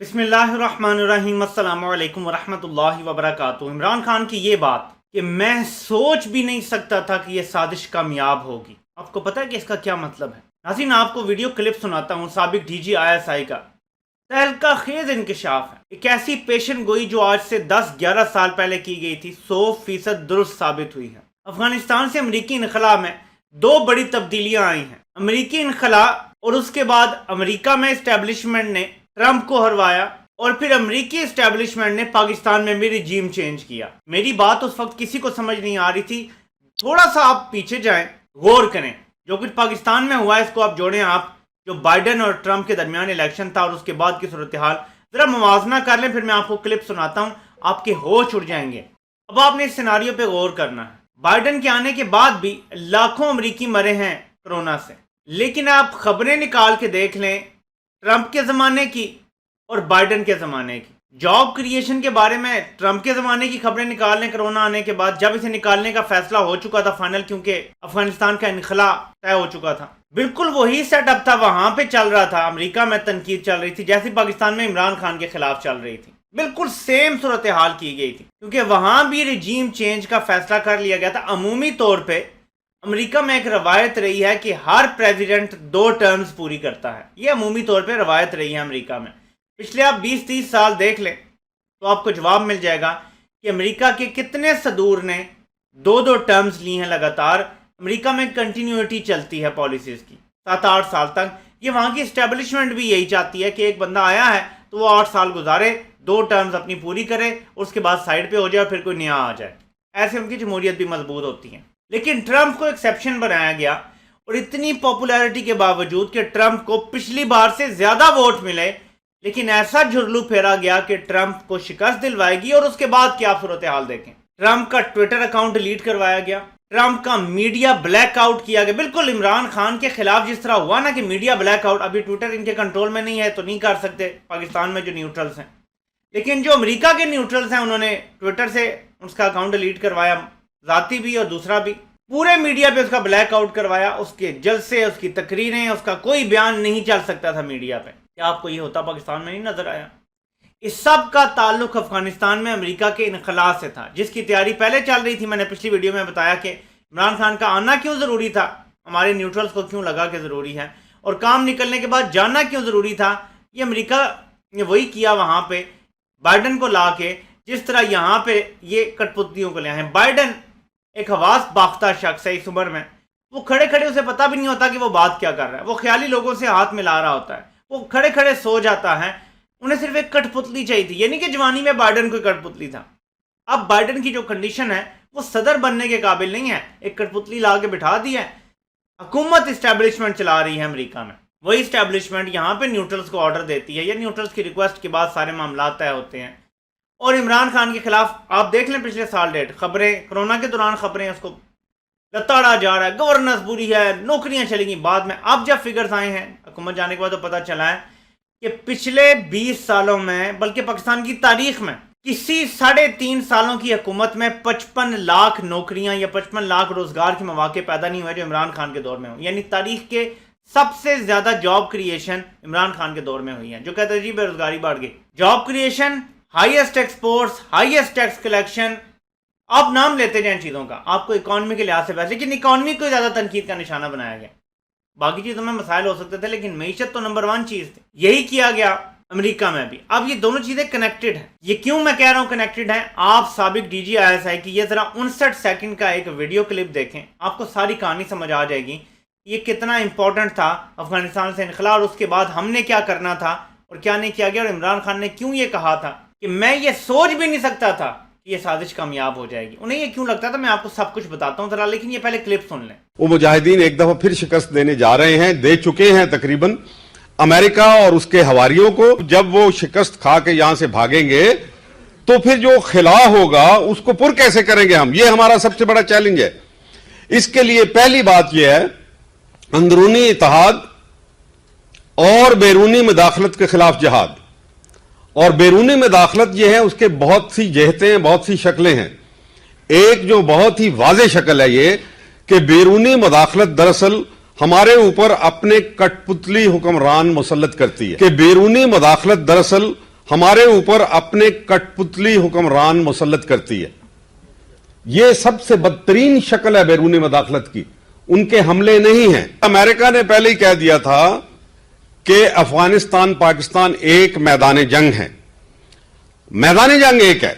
बिस्मिल्लाहिर्रहमानिर्रहीम अस्सलामु अलैकुम वरहमतुल्लाहि वबरकातुहू। इमरान खान की ये बात कि मैं सोच भी नहीं सकता था कि यह साजिश कामयाब होगी, आपको पता है कि इसका क्या मतलब है? नाज़रीन, आपको वीडियो क्लिप सुनाता हूँ साबिक डीजी ISI का। तहलका खेज इंकशाफ है। एक ऐसी पेशन गोई जो आज से 10-11 साल पहले की गई थी 100% दुरुस्त साबित हुई है। अफगानिस्तान से अमरीकी इनखला में दो बड़ी तब्दीलियां आई हैं। अमरीकी इनखला और उसके बाद अमरीका में इस्टेब्लिशमेंट ने ट्रंप को हरवाया और फिर अमरीकी इस्टेब्लिशमेंट ने पाकिस्तान में भी रिजीम चेंज किया। मेरी बात उस वक्त किसी को समझ नहीं आ रही थी। थोड़ा सा आप पीछे जाएं, गौर करें। जो कुछ पाकिस्तान में हुआ है इसको आप जोड़ें। आप जो बाइडेन और ट्रंप के दरमियान इलेक्शन था और उसके बाद की सूरत हाल जरा मुवाजना कर लें, फिर मैं आपको क्लिप सुनाता हूं, आपके होश उड़ जाएंगे। अब आपने इस सिनारियो पे गौर करना है। बाइडेन के आने के बाद भी लाखों अमरीकी मरे हैं कोरोना से, लेकिन आप खबरें निकाल के देख लें ट्रंप के ज़माने की और बाइडेन के ज़माने की। जॉब क्रिएशन के बारे में ट्रंप के ज़माने की खबरें निकाल लें कोरोना आने के बाद, जब इसे निकालने का फैसला हो चुका था फाइनल, क्योंकि अफगानिस्तान का इनखला तय हो चुका था। बिल्कुल वही सेटअप था, वहां पे चल रहा था। अमेरिका में तनकीद चल रही थी जैसे पाकिस्तान में इमरान खान के खिलाफ चल रही थी। बिल्कुल सेम सूरत हाल की गई थी, क्योंकि वहां भी रिजीम चेंज का फैसला कर लिया गया था। अमूमी तौर पर अमेरिका में एक रवायत रही है कि हर प्रेसिडेंट 2 टर्म्स पूरी करता है। ये अमूमी तौर पे रवायत रही है अमेरिका में। पिछले आप 20-30 साल देख लें तो आपको जवाब मिल जाएगा कि अमेरिका के कितने सदूर ने 2-2 टर्म्स ली हैं लगातार। अमेरिका में कंटिन्यूटी चलती है पॉलिसीज़ की 7-8 साल तक। ये वहाँ की इस्टेब्लिशमेंट भी यही चाहती है कि एक बंदा आया है तो वो 8 साल गुजारे, 2 टर्म्स अपनी पूरी करे, उसके बाद साइड पर हो जाए और फिर कोई नया आ जाए। ऐसे उनकी जमहूरियत भी मजबूत होती है। लेकिन ट्रंप को एक्सेप्शन बनाया गया और इतनी पॉपुलैरिटी के बावजूद कि ट्रंप को पिछली बार से ज्यादा वोट मिले, लेकिन ऐसा झुरलू फेरा गया कि ट्रंप को शिकस्त दिलवाएगी। और उसके बाद क्या सूरत हाल देखें। ट्रंप का ट्विटर अकाउंट डिलीट करवाया गया, ट्रंप का मीडिया ब्लैकआउट किया गया। बिल्कुल इमरान खान के खिलाफ जिस तरह हुआ ना कि मीडिया ब्लैकआउट, अभी ट्विटर इनके कंट्रोल में नहीं है तो नहीं कर सकते पाकिस्तान में जो न्यूट्रल्स हैं, लेकिन जो अमेरिका के न्यूट्रल्स हैं उन्होंने ट्विटर से उसका अकाउंट डिलीट करवाया, जाती भी और दूसरा भी। पूरे मीडिया पे उसका ब्लैकआउट करवाया, उसके जलसे, उसकी तकरीरें, उसका कोई बयान नहीं चल सकता था मीडिया पे। क्या आपको ये होता पाकिस्तान में नहीं नजर आया? इस सब का ताल्लुक अफगानिस्तान में अमेरिका के इनखला से था, जिसकी तैयारी पहले चल रही थी। मैंने पिछली वीडियो में बताया कि इमरान खान का आना क्यों ज़रूरी था, हमारे न्यूट्रल्स को क्यों लगा कि ज़रूरी है, और काम निकलने के बाद जाना क्यों ज़रूरी था। ये अमेरिका ने वही किया वहाँ पे बाइडेन को ला के, जिस तरह यहाँ पे ये कठपुतलियों को ले आए हैं। बाइडेन एक हवास बाख्ता शख्स है इस उम्र में, वो खड़े खड़े उसे पता भी नहीं होता कि वो बात क्या कर रहा है। वो ख्याली लोगों से हाथ मिला रहा होता है, वो खड़े खड़े सो जाता है। उन्हें सिर्फ एक कठपुतली चाहिए थी। ये नहीं कि जवानी में बाइडेन कोई कठपुतली था। अब बाइडेन की जो कंडीशन है वो सदर बनने के काबिल नहीं है, एक कठपुतली ला के बिठा दी है। हुकूमत इस्टेब्लिशमेंट चला रही है अमेरिका में, वही इस्टेब्लिशमेंट यहाँ पे न्यूट्रल्स को ऑर्डर देती है, या न्यूट्रल्स की रिक्वेस्ट के बाद सारे मामला तय होते हैं। और इमरान खान के खिलाफ आप देख लें पिछले साल डेट खबरें, कोरोना के दौरान खबरें, उसको लताड़ा जा रहा है, गवर्नेंस बुरी है, नौकरियां चलेंगी बाद में। अब जब फिगर्स आए हैं हुकूमत जाने के बाद तो पता चला है कि पिछले 20 सालों में, बल्कि पाकिस्तान की तारीख में किसी 3.5 सालों की हुकूमत में 55 लाख नौकरियां या 55 लाख रोजगार के मौके पैदा नहीं हुए जो इमरान खान के दौर में हुए। यानी तारीख के सबसे ज्यादा जॉब क्रिएशन इमरान खान के दौर में हुई है। जो कहते हैं जी बेरोजगारी बढ़ गई, job creation, highest exports, highest tax collection, आप नाम लेते जाएं चीज़ों का, आपको इकॉनमी के लिहाज से पैसे, लेकिन इकॉनमी को ज़्यादा तनकीद का निशाना बनाया गया। बाकी चीज़ों में मसाइल हो सकते थे, लेकिन मईशत तो नंबर 1 चीज़ थी। यही किया गया अमेरिका में भी। अब ये दोनों चीज़ें कनेक्टेड हैं। ये क्यों मैं कह रहा हूँ कनेक्टेड हैं? आप साबिक डीजी ISI की ये ज़रा 59 सेकंड का एक वीडियो क्लिप देखें, आपको सारी कहानी समझ आ जाएगी। ये कितना इंपॉर्टेंट था अफगानिस्तान से इनखला, और उसके बाद हमने क्या करना था और क्या नहीं किया गया, और इमरान खान ने क्यों ये कहा था कि मैं ये सोच भी नहीं सकता था कि ये साजिश कामयाब हो जाएगी। उन्हें ये क्यों लगता था, मैं आपको सब कुछ बताता हूँ जरा, लेकिन ये पहले क्लिप सुन लें। वो मुजाहिदीन एक दफा फिर शिकस्त देने जा रहे हैं, दे चुके हैं तकरीबन अमेरिका और उसके हवारियों को। जब वो शिकस्त खा के यहां से भागेंगे तो फिर जो खिला होगा उसको पुर कैसे करेंगे हम, ये हमारा सबसे बड़ा चैलेंज है। इसके लिए पहली बात यह है अंदरूनी इत्तेहाद और बैरूनी मुदाखलत के खिलाफ जिहाद। और बैरूनी मुदाखलत ये है, उसके बहुत सी जहतें हैं, बहुत सी शक्लें हैं। एक जो बहुत ही वाज़ेह शक्ल है ये कि बैरूनी मुदाखलत दरअसल हमारे ऊपर अपने कठपुतली हुक्मरान मुसल्लत करती है, कि बैरूनी मुदाखलत दरअसल हमारे ऊपर अपने कठपुतली हुक्मरान मुसल्लत करती है। यह सबसे बदतरीन शक्ल है बैरूनी मदाखलत की। उनके हमले नहीं हैं। अमेरिका ने पहले ही कह दिया था कि अफगानिस्तान पाकिस्तान एक मैदान जंग है। मैदान जंग एक है,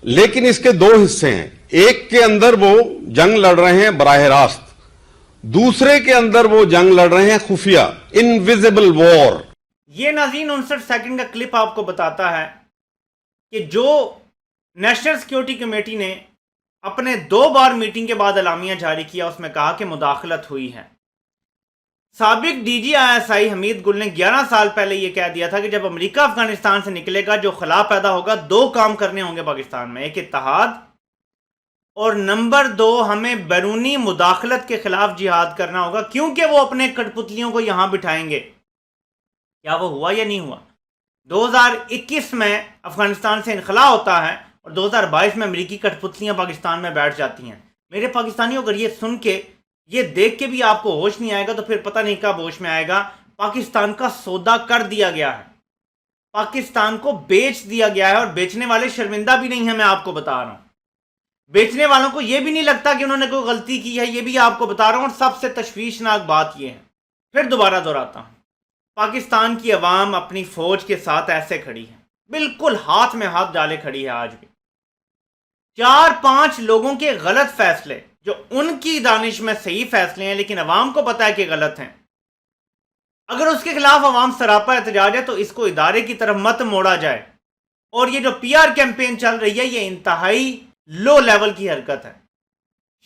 लेकिन इसके दो हिस्से हैं। एक के अंदर वो जंग लड़ रहे हैं बराह रास्त, दूसरे के अंदर वो जंग लड़ रहे हैं खुफिया, इनविजिबल वॉर। ये नाज़रीन 59 सेकंड का क्लिप आपको बताता है कि जो नेशनल सिक्योरिटी कमेटी ने अपने 2 बार मीटिंग के बाद एलामिया जारी किया, उसमें कहा कि मुदाखलत हुई है। साबिक डीजी ISI हमीद गुल ने 11 साल पहले यह कह दिया था कि जब अमेरिका अफगानिस्तान से निकलेगा, जो खला पैदा होगा, 2 काम करने होंगे पाकिस्तान में, एक इत्तेहाद और नंबर 2 हमें बैरूनी मुदाखलत के खिलाफ जिहाद करना होगा, क्योंकि वो अपने कठपुतलियों को यहां बिठाएंगे। क्या वो हुआ या नहीं हुआ? 2021 में अफगानिस्तान से इनखला होता है और 2022 में अमेरिकी कठपुतलियां पाकिस्तान में बैठ जाती हैं। मेरे पाकिस्तानियों, अगर ये सुन के, ये देख के भी आपको होश नहीं आएगा तो फिर पता नहीं कब होश में आएगा। पाकिस्तान का सौदा कर दिया गया है, पाकिस्तान को बेच दिया गया है, और बेचने वाले शर्मिंदा भी नहीं है। मैं आपको बता रहा हूं, बेचने वालों को यह भी नहीं लगता कि उन्होंने कोई गलती की है। यह भी आपको बता रहा हूं। और सबसे तशवीशनाक बात यह है, फिर दोबारा दोहराता हूं, पाकिस्तान की अवाम अपनी फौज के साथ ऐसे खड़ी है, बिल्कुल हाथ में हाथ डाले खड़ी है। आज भी 4-5 लोगों के गलत फैसले, जो उनकी दानिश में सही फैसले हैं लेकिन अवाम को पता है कि गलत हैं, अगर उसके खिलाफ अवाम सरापा एहतजाज है तो इसको इदारे की तरफ मत मोड़ा जाए। और ये जो PR कैंपेन चल रही है, ये इंतहाई लो लेवल की हरकत है।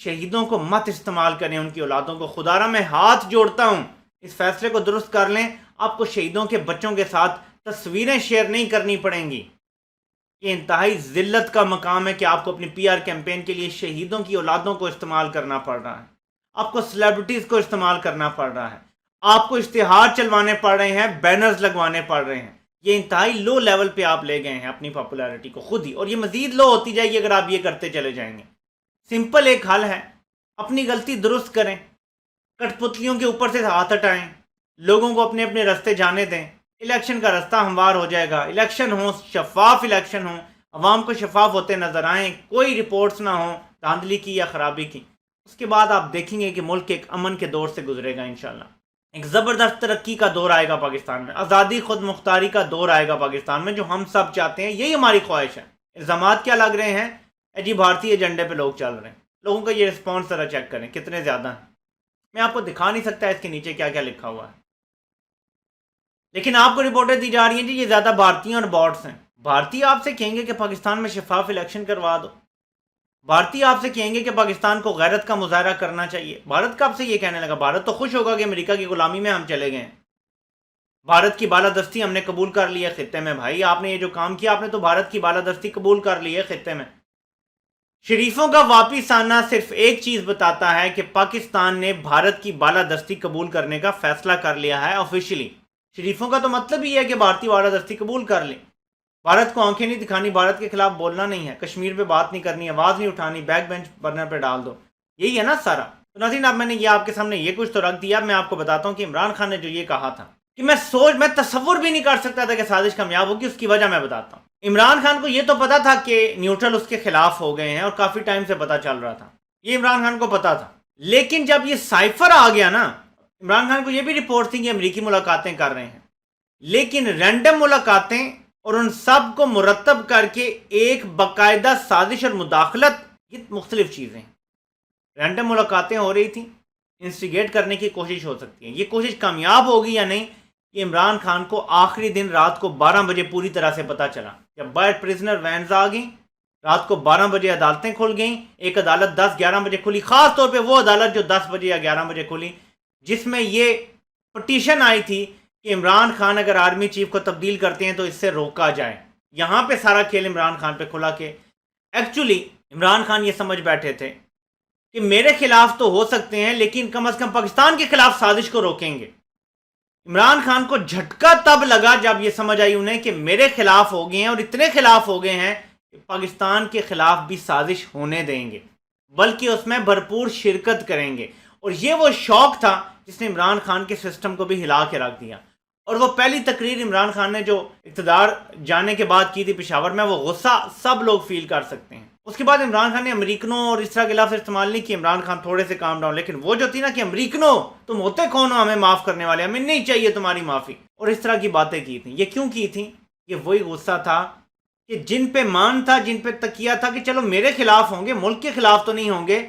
शहीदों को मत इस्तेमाल करें, उनकी औलादों को। खुदारा मैं हाथ जोड़ता हूं, इस फैसले को दुरुस्त कर लें। आपको शहीदों के बच्चों के साथ तस्वीरें शेयर नहीं करनी पड़ेंगी। ये इंतहाई जिल्लत का मकाम है कि आपको अपनी PR कैंपेन के लिए शहीदों की औलादों को इस्तेमाल करना पड़ रहा है, आपको सेलिब्रिटीज को इस्तेमाल करना पड़ रहा है, आपको इश्तिहार चलवाने पड़ रहे हैं, बैनर्स लगवाने पड़ रहे हैं। ये इंतहाई लो लेवल पे आप ले गए हैं अपनी पॉपुलैरिटी को खुद ही, और ये मजीद लो होती जाएगी अगर आप ये करते चले जाएंगे। सिंपल एक हल है, अपनी गलती दुरुस्त करें, कठपुतलियों के ऊपर से हाथ हटाएं, लोगों को अपने अपने रास्ते जाने दें। इलेक्शन का रास्ता हमवार हो जाएगा। इलेक्शन हो, शफाफ इलेक्शन हो, अवाम को शफाफ होते नजर आएँ, कोई रिपोर्ट्स ना हो धांधली की या खराबी की। उसके बाद आप देखेंगे कि मुल्क एक अमन के दौर से गुजरेगा इंशाल्लाह। एक ज़बरदस्त तरक्की का दौर आएगा पाकिस्तान में, आज़ादी खुद मुख्तारी का दौर आएगा पाकिस्तान में, जो हम सब चाहते हैं। यही हमारी ख्वाहिश है। इल्ज़ामात क्या लग रहे हैं जी, भारतीय एजेंडे पे लोग चल रहे हैं। लोगों का ये रिस्पॉन्स ज़रा चेक करें कितने ज़्यादा हैं। मैं आपको दिखा नहीं सकता इसके नीचे क्या क्या लिखा हुआ है, लेकिन आपको रिपोर्टें दी जा रही हैं जी ये ज़्यादा भारतीय और बॉट्स हैं। भारतीय आपसे कहेंगे कि पाकिस्तान में शफाफ इलेक्शन करवा दो, भारतीय आपसे कहेंगे कि पाकिस्तान को गैरत का मुजाहरा करना चाहिए। भारत कब से ये कहने लगा? भारत तो खुश होगा कि अमेरिका की गुलामी में हम चले गए हैं, भारत की बालादस्ती हमने कबूल कर ली है खित्ते में। भाई आपने ये जो काम किया, आपने तो भारत की बालादस्ती कबूल कर ली है खित्ते में। शरीफों का वापिस आना सिर्फ एक चीज बताता है कि पाकिस्तान ने भारत की बालादस्ती कबूल करने का फैसला कर लिया है ऑफिशियली। शरीफों का तो मतलब ही है कि भारतीय बालादस्ती कबूल कर ले, भारत को आंखें नहीं दिखानी, भारत के खिलाफ बोलना नहीं है, कश्मीर पे बात नहीं करनी, आवाज़ नहीं उठानी, बैक बेंच बर्नर पे डाल दो। यही है ना सारा। तो नाज़रीन, अब मैंने ये आपके सामने ये कुछ तो रख दिया। मैं आपको बताता हूँ कि इमरान खान ने जो ये कहा था कि मैं तसव्वुर भी नहीं कर सकता था कि साजिश कामयाब होगी, उसकी वजह मैं बताता हूँ। इमरान खान को ये तो पता था कि न्यूट्रल उसके खिलाफ हो गए हैं और काफ़ी टाइम से पता चल रहा था, ये इमरान खान को पता था। लेकिन जब ये साइफर आ गया ना, इमरान खान को ये भी रिपोर्ट थी कि अमरीकी मुलाकातें कर रहे हैं, लेकिन रैंडम मुलाकातें और उन सब को मुरतब करके एक बाकायदा साजिश और मुदाखलत, ये मुख्तलिफ चीज़ें हैं। रैंडम मुलाकातें हो रही थी, इंस्टिगेट करने की कोशिश हो सकती है। ये कोशिश कामयाब होगी या नहीं, ये इमरान खान को आखिरी दिन रात को 12 बजे पूरी तरह से पता चला। जब बाहर प्रिजनर वैन्स आ गई, रात को 12 बजे अदालतें खुल गई। एक अदालत 10-11 बजे खुली, ख़ास तौर पे वो अदालत जो 10 बजे या 11 बजे खुली, जिसमें ये पटिशन आई थी कि इमरान खान अगर आर्मी चीफ को तब्दील करते हैं तो इससे रोका जाए। यहाँ पे सारा खेल इमरान खान पे खुला के एक्चुअली इमरान खान ये समझ बैठे थे कि मेरे खिलाफ तो हो सकते हैं, लेकिन कम से कम पाकिस्तान के खिलाफ साजिश को रोकेंगे। इमरान खान को झटका तब लगा जब ये समझ आई उन्हें कि मेरे खिलाफ हो गए हैं, और इतने खिलाफ हो गए हैं कि पाकिस्तान के खिलाफ भी साजिश होने देंगे, बल्कि उसमें भरपूर शिरकत करेंगे। और ये वो शौक था जिसने इमरान खान के सिस्टम को भी हिला के रख दिया। और वो पहली तकरीर इमरान खान ने जो इक़्तिदार जाने के बाद की थी पेशावर में, वो गुस्सा सब लोग फील कर सकते हैं। उसके बाद इमरान खान ने अमरीकनों और इस तरह के लफ्ज़ इस्तेमाल नहीं किए, इमरान खान थोड़े से काम डाउन, लेकिन वो जो थी ना कि अमरीकनों तुम होते कौन हो हमें माफ़ करने वाले, हमें नहीं चाहिए तुम्हारी माफ़ी, और इस तरह की बातें की थी। ये क्यों की थी? ये वही गुस्सा था कि जिन पे मान था, जिन पे तकिया था कि चलो मेरे खिलाफ होंगे, मुल्क के खिलाफ तो नहीं होंगे।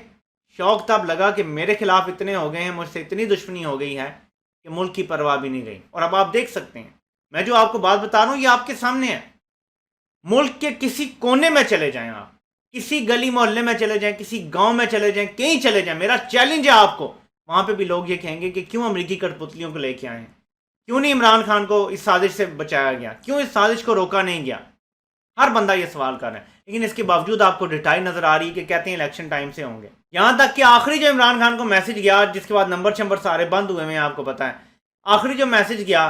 शौक तब लगा कि मेरे खिलाफ इतने हो गए हैं, मुझसे इतनी दुश्मनी हो गई है कि मुल्क की परवाह भी नहीं रही। और अब आप देख सकते हैं, मैं जो आपको बात बता रहा हूँ ये आपके सामने है। मुल्क के किसी कोने में चले जाएं आप, किसी गली मोहल्ले में चले जाएं, किसी गांव में चले जाएं, कहीं चले जाएं, मेरा चैलेंज है आपको, वहां पे भी लोग ये कहेंगे कि क्यों अमरीकी कठपुतलियों को लेके आए हैं, क्यों नहीं इमरान खान को इस साजिश से बचाया गया, क्यों इस साजिश को रोका नहीं गया। हर बंदा ये सवाल कर रहा है, लेकिन इसके बावजूद आपको डिटाई नजर आ रही है कि कहते हैं इलेक्शन टाइम से होंगे। यहां तक कि आखिरी जो इमरान खान को मैसेज गया, जिसके बाद नंबर शंबर सारे बंद हुए हैं, आपको पता है, आखिरी जो मैसेज गया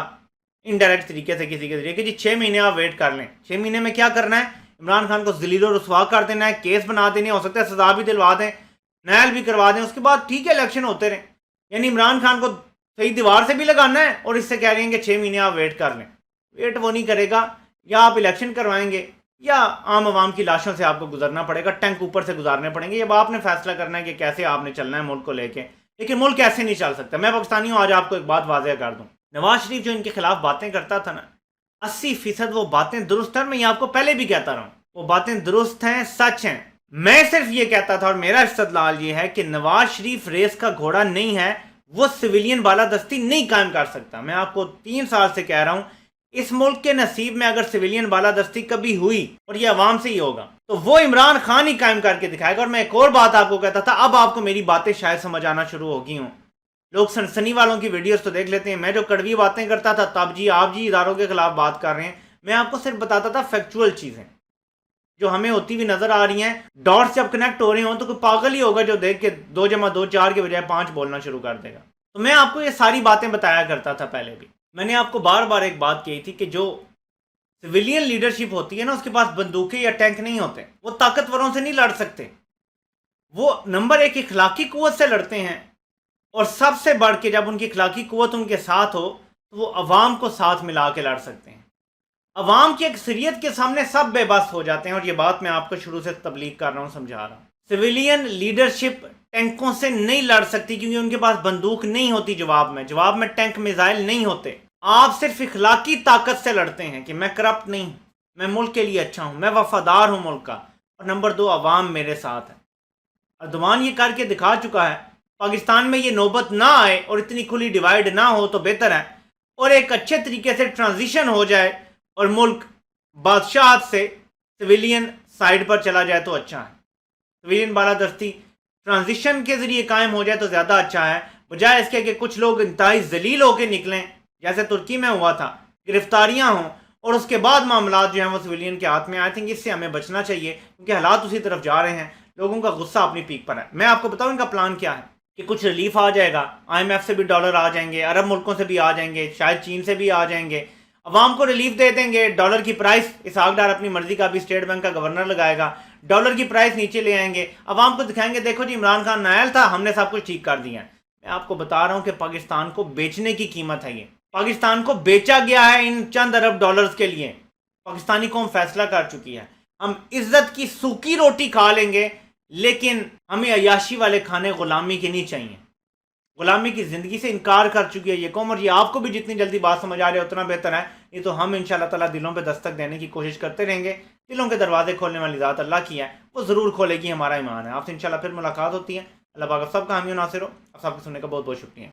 इनडायरेक्ट तरीके से किसी के जरिए कि जी 6 महीने आप वेट कर लें। 6 महीने में क्या करना है? इमरान खान को जलील और रुसवा कर देना है, केस बना देने, हो सकता है सजा भी दिलवा दें, नायल भी करवा दें, उसके बाद ठीक है इलेक्शन होते रहें। यानी इमरान खान को सही दीवार से भी लगाना है और इससे कह रहे हैं कि 6 महीने आप वेट कर लें। वेट वो नहीं करेगा, या आप इलेक्शन करवाएंगे या आम आवाम की लाशों से आपको गुजरना पड़ेगा, टैंक ऊपर से गुजारने पड़ेंगे। अब आपने फैसला करना है कि कैसे आपने चलना है मुल्क को लेके, लेकिन मुल्क ऐसे नहीं चल सकता। मैं पाकिस्तानी हूँ, आज आपको एक बात वाज़ेह कर दूँ, नवाज शरीफ जो इनके खिलाफ बातें करता था ना, 80% वो बातें दुरुस्त हैं। मैं ये आपको पहले भी कहता रहा हूँ, वो बातें दुरुस्त हैं, सच हैं। मैं सिर्फ ये कहता था और मेरा इस्तदलाल ये है कि नवाज शरीफ रेस का घोड़ा नहीं है, वो सिविलियन बालादस्ती नहीं कायम कर सकता। मैं आपको 3 साल से कह रहा हूँ, इस मुल्क के नसीब में अगर सिविलियन बालादस्ती कभी हुई, और ये अवाम से ही होगा, तो वो इमरान खान ही कायम करके दिखाएगा। और मैं एक और बात आपको कहता था, अब आपको मेरी बातें शायद समझ आना शुरू हो गई हूँ। लोग सनसनी वालों की वीडियोस तो देख लेते हैं, मैं जो कड़वी बातें करता था तब जी आप जी इदारों के खिलाफ बात कर रहे हैं, मैं आपको सिर्फ बताता था फैक्चुअल चीज़ें जो हमें होती हुई नजर आ रही हैं। डॉट्स जब कनेक्ट हो रहे हों तो कोई पागल ही होगा जो देख के 2 + 2 4 के बजाय 5 बोलना शुरू कर देगा। तो मैं आपको ये सारी बातें बताया करता था पहले भी। मैंने आपको बार बार एक बात कही थी कि जो सिविलियन लीडरशिप होती है ना, उसके पास बंदूकें या टैंक नहीं होते, वो ताकतवरों से नहीं लड़ सकते, वो नंबर 1 इखलाकी कुव्वत से लड़ते हैं। और सबसे बढ़ के जब उनकी इखलाकी कुव्वत उनके साथ हो तो वो अवाम को साथ मिला के लड़ सकते हैं। अवाम की अक्सरियत के सामने सब बेबस हो जाते हैं, और ये बात मैं आपको शुरू से तबलीग कर रहा हूँ, समझा रहा हूँ। सिविलियन लीडरशिप टैंकों से नहीं लड़ सकती क्योंकि उनके पास बंदूक नहीं होती, जवाब में टैंक मिसाइल नहीं होते। आप सिर्फ इखलाकी ताकत से लड़ते हैं कि मैं करप्ट नहीं, मैं मुल्क के लिए अच्छा हूँ, मैं वफादार हूँ मुल्क का, और नंबर 2 अवाम मेरे साथ है। अर्दवान ये करके दिखा चुका है। पाकिस्तान में ये नौबत ना आए और इतनी खुली डिवाइड ना हो तो बेहतर है, और एक अच्छे तरीके से ट्रांजिशन हो जाए और मुल्क बादशाहत से सिविलियन साइड पर चला जाए तो अच्छा है। सिविलियन बालादस्ती ट्रांजिशन के जरिए कायम हो जाए तो ज़्यादा अच्छा है, बजाय इसके कि कुछ लोग इंतहाई जलील होकर निकलें, जैसे तुर्की में हुआ था, गिरफ्तारियां हों और उसके बाद मामला जो हैं वो सिविलियन के हाथ में। आई थिंक इससे हमें बचना चाहिए क्योंकि हालात उसी तरफ जा रहे हैं, लोगों का गुस्सा अपनी पीक पर है। मैं आपको बताऊं इनका प्लान क्या है कि कुछ रिलीफ आ जाएगा, IMF से भी डॉलर आ जाएंगे, अरब मुल्कों से भी आ जाएंगे, शायद चीन से भी आ जाएंगे, अवाम को रिलीफ दे देंगे। डॉलर की प्राइस इसहाक डार अपनी मर्जी का भी स्टेट बैंक का गवर्नर लगाएगा, डॉलर की प्राइस नीचे ले आएंगे, अवाम को दिखाएंगे देखो जी इमरान खान नायल था, हमने सब कुछ ठीक कर दिया है। मैं आपको बता रहा हूँ कि पाकिस्तान को बेचने की कीमत है ये, पाकिस्तान को बेचा गया है इन चंद अरब डॉलर्स के लिए। पाकिस्तानी कौम फैसला कर चुकी है, हम इज्जत की सूखी रोटी खा लेंगे, लेकिन हमें अयाशी वाले खाने गुलामी के नहीं चाहिए। गुलामी की ज़िंदगी से इनकार कर चुकी है ये कौम, और ये आपको भी जितनी जल्दी बात समझ आ रही है उतना बेहतर है। ये तो हम इंशाअल्लाह ताला दिलों पे दस्तक देने की कोशिश करते रहेंगे। दिलों के दरवाजे खोलने वाली ज़ात अल्लाह की है, वो ज़रूर खोलेगी, हमारा ईमान है। आपसे इंशाअल्लाह फिर मुलाकात होती है। अल्लाह पाक आप सबका हामी नासिर हो। आप सबके सुनने का बहुत बहुत शुक्रिया।